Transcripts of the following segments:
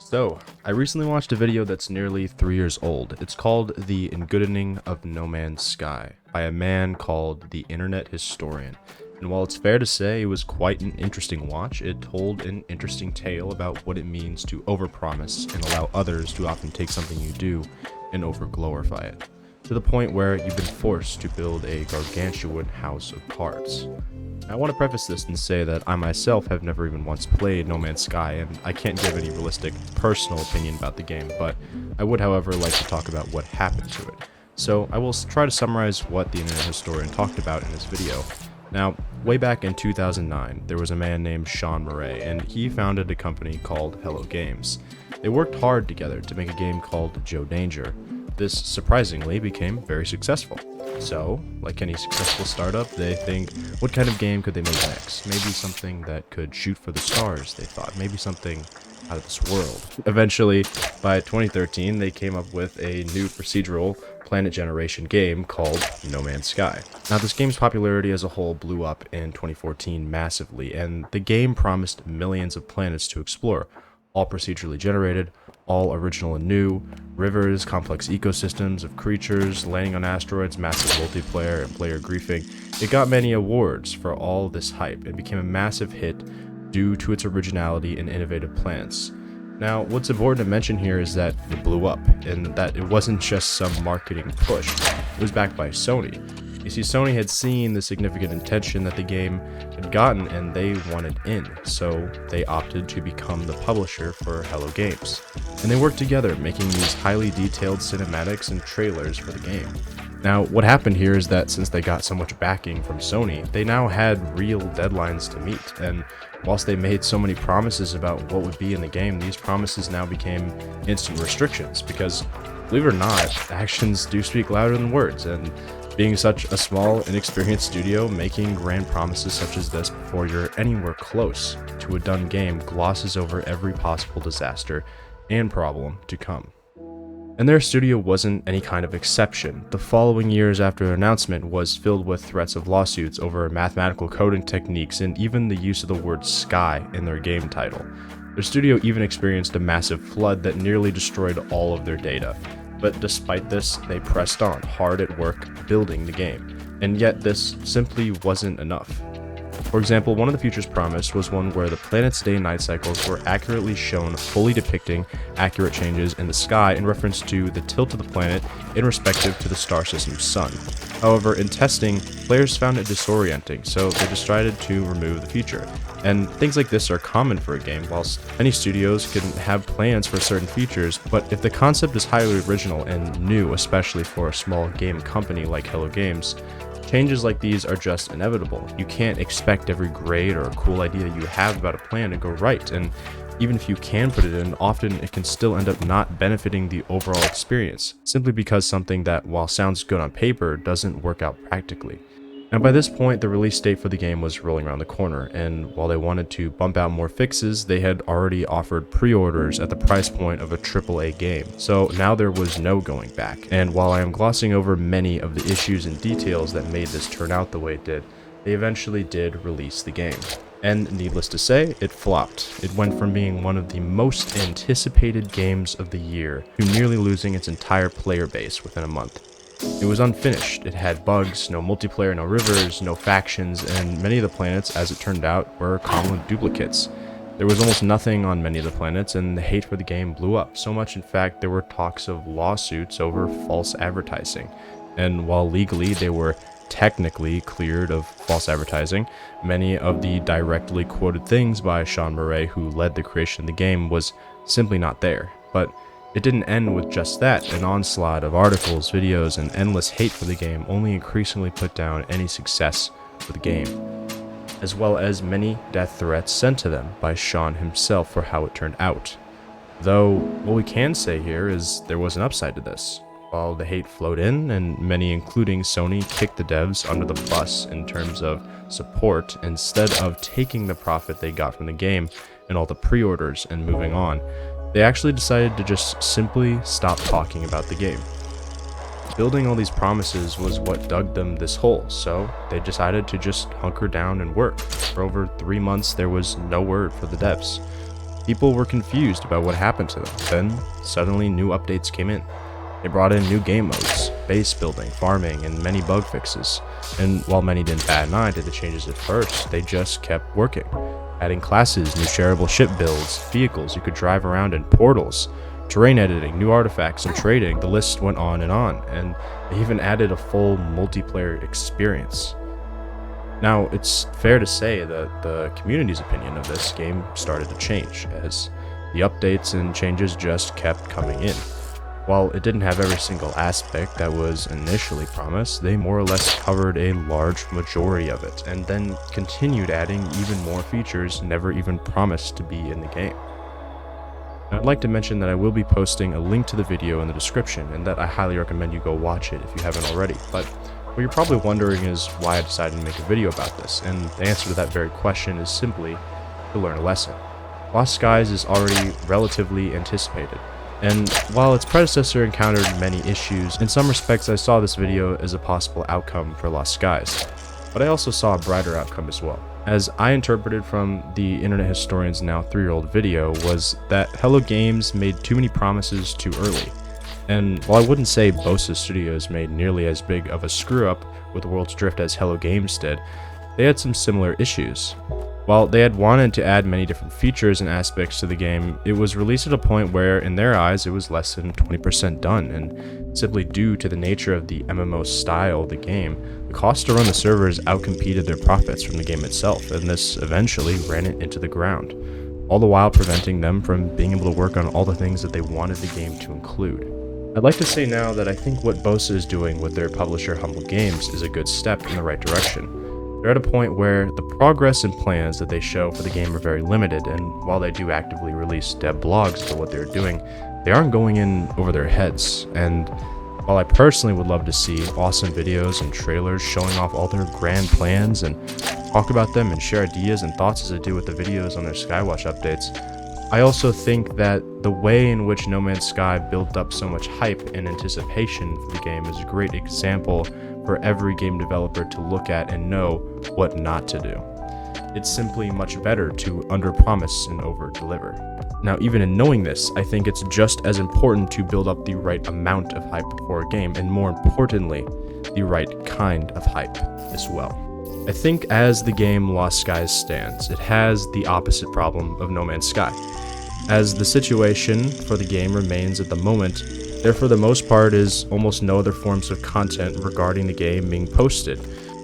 So, I recently watched a video that's nearly 3 years old. It's called The Engoodening of No Man's Sky by a man called the Internet Historian. And while it's fair to say it was quite an interesting watch, it told an interesting tale about what it means to overpromise and allow others to often take something you do and overglorify it, to the point where you've been forced to build a gargantuan house of cards. I want to preface this and say that I myself have never even once played No Man's Sky, and I can't give any realistic personal opinion about the game, but I would, however, like to talk about what happened to it. So I will try to summarize what the Internet Historian talked about in this video. Now, way back in 2009, there was a man named Sean Murray, and he founded a company called Hello Games. They worked hard together to make a game called Joe Danger. This surprisingly became very successful. So, like any successful startup, they think, what kind of game could they make next? Maybe something that could shoot for the stars, they thought. Maybe something out of this world. Eventually, by 2013, they came up with a new procedural planet generation game called No Man's Sky. Now, this game's popularity as a whole blew up in 2014 massively, and the game promised millions of planets to explore, all procedurally generated, all original and new, rivers, complex ecosystems of creatures, landing on asteroids, massive multiplayer, and player griefing. It got many awards for all this hype and became a massive hit due to its originality and innovative plans. Now, what's important to mention here is that it blew up, and that it wasn't just some marketing push. It was backed by Sony. You see, Sony had seen the significant attention that the game had gotten, and they wanted in, so they opted to become the publisher for Hello Games. And they worked together, making these highly detailed cinematics and trailers for the game. Now, what happened here is that since they got so much backing from Sony, they now had real deadlines to meet, and whilst they made so many promises about what would be in the game, these promises now became instant restrictions, because, believe it or not, actions do speak louder than words, and being such a small, inexperienced studio, making grand promises such as this before you're anywhere close to a done game glosses over every possible disaster and problem to come. And their studio wasn't any kind of exception. The following years after their announcement was filled with threats of lawsuits over mathematical coding techniques and even the use of the word sky in their game title. Their studio even experienced a massive flood that nearly destroyed all of their data. But despite this, they pressed on, hard at work building the game. And yet this simply wasn't enough. For example, one of the features promised was one where the planet's day and night cycles were accurately shown, fully depicting accurate changes in the sky in reference to the tilt of the planet in respective to the star system's sun. However, in testing, players found it disorienting, so they decided to remove the feature. And things like this are common for a game, whilst many studios can have plans for certain features, but if the concept is highly original and new, especially for a small game company like Hello Games, changes like these are just inevitable. You can't expect every great or cool idea that you have about a plan to go right, and even if you can put it in, often it can still end up not benefiting the overall experience, simply because something that, while sounds good on paper, doesn't work out practically. And by this point, the release date for the game was rolling around the corner, and while they wanted to bump out more fixes, they had already offered pre-orders at the price point of a AAA game. So now there was no going back. And while I am glossing over many of the issues and details that made this turn out the way it did, they eventually did release the game. And needless to say, it flopped. It went from being one of the most anticipated games of the year to nearly losing its entire player base within a month. It was unfinished, it had bugs, no multiplayer, no rivers, no factions, and many of the planets, as it turned out, were common duplicates. There was almost nothing on many of the planets, and the hate for the game blew up. So much, in fact, there were talks of lawsuits over false advertising. And while legally they were technically cleared of false advertising, many of the directly quoted things by Sean Murray, who led the creation of the game, was simply not there. But it didn't end with just that. An onslaught of articles, videos, and endless hate for the game only increasingly put down any success for the game, as well as many death threats sent to them by Sean himself for how it turned out. Though, what we can say here is there was an upside to this. While the hate flowed in, and many, including Sony, kicked the devs under the bus in terms of support, instead of taking the profit they got from the game and all the pre-orders and moving on, they actually decided to just simply stop talking about the game. Building all these promises was what dug them this hole, so they decided to just hunker down and work. For over 3 months, there was no word for the devs. People were confused about what happened to them. Then, suddenly new updates came in. They brought in new game modes, base building, farming, and many bug fixes. And while many didn't bat an eye to the changes at first, they just kept working. Adding classes, new shareable ship builds, vehicles you could drive around in, portals, terrain editing, new artifacts, and trading. The list went on, and they even added a full multiplayer experience. Now, it's fair to say that the community's opinion of this game started to change, as the updates and changes just kept coming in. While it didn't have every single aspect that was initially promised, they more or less covered a large majority of it, and then continued adding even more features never even promised to be in the game. Now, I'd like to mention that I will be posting a link to the video in the description, and that I highly recommend you go watch it if you haven't already. But what you're probably wondering is why I decided to make a video about this, and the answer to that very question is simply to learn a lesson. Lost Skies is already relatively anticipated. And while its predecessor encountered many issues, in some respects I saw this video as a possible outcome for Lost Skies. But I also saw a brighter outcome as well. As I interpreted from the internet historian's now 3-year-old video, was that Hello Games made too many promises too early. And while I wouldn't say Bosa Studios made nearly as big of a screw-up with Worlds Adrift as Hello Games did, they had some similar issues. While they had wanted to add many different features and aspects to the game, it was released at a point where, in their eyes, it was less than 20% done, and simply due to the nature of the MMO style of the game, the cost to run the servers outcompeted their profits from the game itself, and this eventually ran it into the ground, all the while preventing them from being able to work on all the things that they wanted the game to include. I'd like to say now that I think what Bosa is doing with their publisher Humble Games is a good step in the right direction. They're at a point where the progress and plans that they show for the game are very limited, and while they do actively release dev blogs for what they're doing, they aren't going in over their heads. And while I personally would love to see awesome videos and trailers showing off all their grand plans and talk about them and share ideas and thoughts as I do with the videos on their Skywatch updates, I also think that the way in which No Man's Sky built up so much hype and anticipation for the game is a great example for every game developer to look at and know what not to do. It's simply much better to underpromise and overdeliver. Now, even in knowing this, I think it's just as important to build up the right amount of hype for a game, and more importantly, the right kind of hype as well. I think as the game Lost Skies stands, it has the opposite problem of No Man's Sky, as the situation for the game remains at the moment there for the most part is almost no other forms of content regarding the game being posted.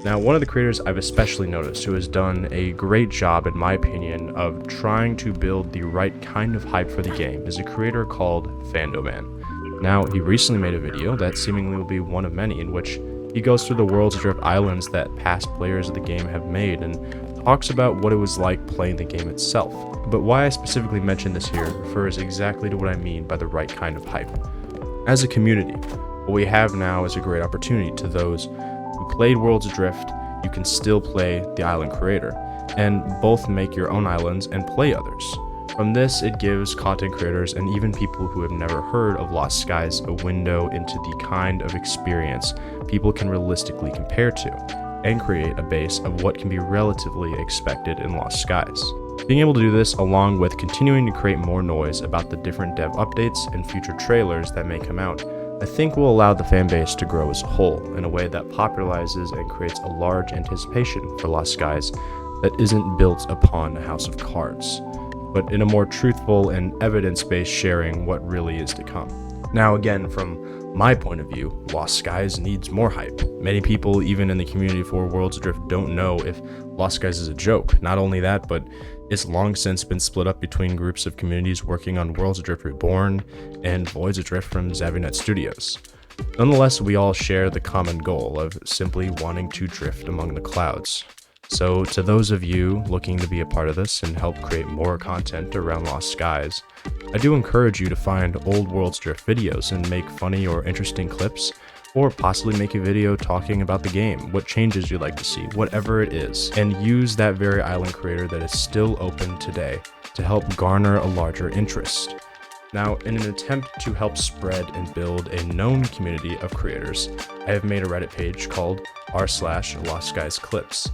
Now, one of the creators I've especially noticed who has done a great job, in my opinion, of trying to build the right kind of hype for the game is a creator called Fandoman. Now, he recently made a video that seemingly will be one of many in which he goes through the Worlds Adrift islands that past players of the game have made and talks about what it was like playing the game itself. But why I specifically mention this here refers exactly to what I mean by the right kind of hype. As a community, what we have now is a great opportunity to those who played Worlds Adrift. You can still play the island creator, and both make your own islands and play others. From this, it gives content creators and even people who have never heard of Lost Skies a window into the kind of experience people can realistically compare to, and create a base of what can be relatively expected in Lost Skies. Being able to do this along with continuing to create more noise about the different dev updates and future trailers that may come out, I think will allow the fanbase to grow as a whole in a way that popularizes and creates a large anticipation for Lost Skies that isn't built upon a house of cards, but in a more truthful and evidence-based sharing what really is to come. Now again, from my point of view, Lost Skies needs more hype. Many people, even in the community for Worlds Adrift, don't know if Lost Skies is a joke. Not only that, but it's long since been split up between groups of communities working on Worlds Adrift Reborn and Voids Adrift from Xavier Studios. Nonetheless, we all share the common goal of simply wanting to drift among the clouds. So to those of you looking to be a part of this and help create more content around Lost Skies, I do encourage you to find old Worlds Adrift videos and make funny or interesting clips, or possibly make a video talking about the game, what changes you'd like to see, whatever it is, and use that very island creator that is still open today to help garner a larger interest. Now, in an attempt to help spread and build a known community of creators, I have made a Reddit page called r/LostSkiesClips.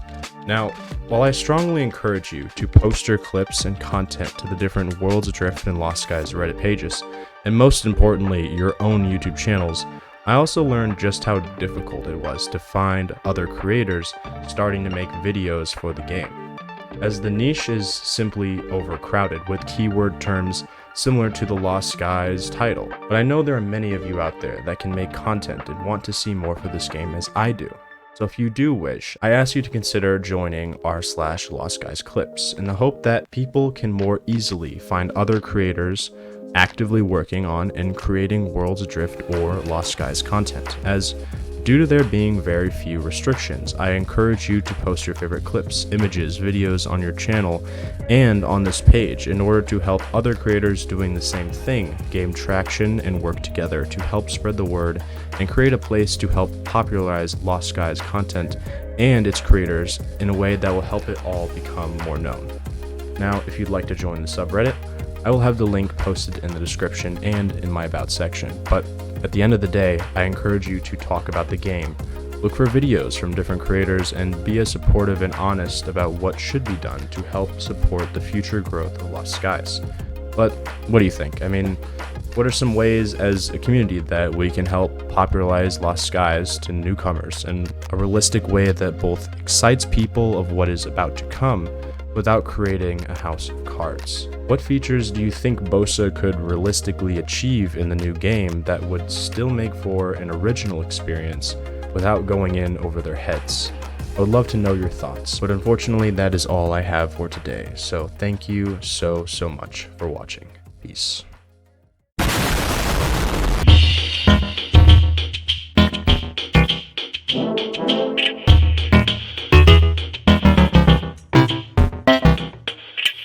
Now, while I strongly encourage you to post your clips and content to the different Worlds Adrift and Lost Skies Reddit pages, and most importantly, your own YouTube channels, I also learned just how difficult it was to find other creators starting to make videos for the game, as the niche is simply overcrowded with keyword terms similar to the Lost Skies title. But I know there are many of you out there that can make content and want to see more for this game as I do. So if you do wish, I ask you to consider joining r/LostSkiesClips in the hope that people can more easily find other creators actively working on and creating Worlds Adrift or Lost Skies content, as due to there being very few restrictions, I encourage you to post your favorite clips, images, videos on your channel and on this page in order to help other creators doing the same thing gain traction and work together to help spread the word and create a place to help popularize Lost Skies content and its creators in a way that will help it all become more known. Now, if you'd like to join the subreddit, I will have the link posted in the description and in my About section, but at the end of the day, I encourage you to talk about the game, look for videos from different creators, and be as supportive and honest about what should be done to help support the future growth of Lost Skies. But what do you think? I mean, what are some ways as a community that we can help popularize Lost Skies to newcomers in a realistic way that both excites people of what is about to come without creating a house of cards? What features do you think Bosa could realistically achieve in the new game that would still make for an original experience without going in over their heads? I would love to know your thoughts, but unfortunately that is all I have for today, so thank you so much for watching. Peace.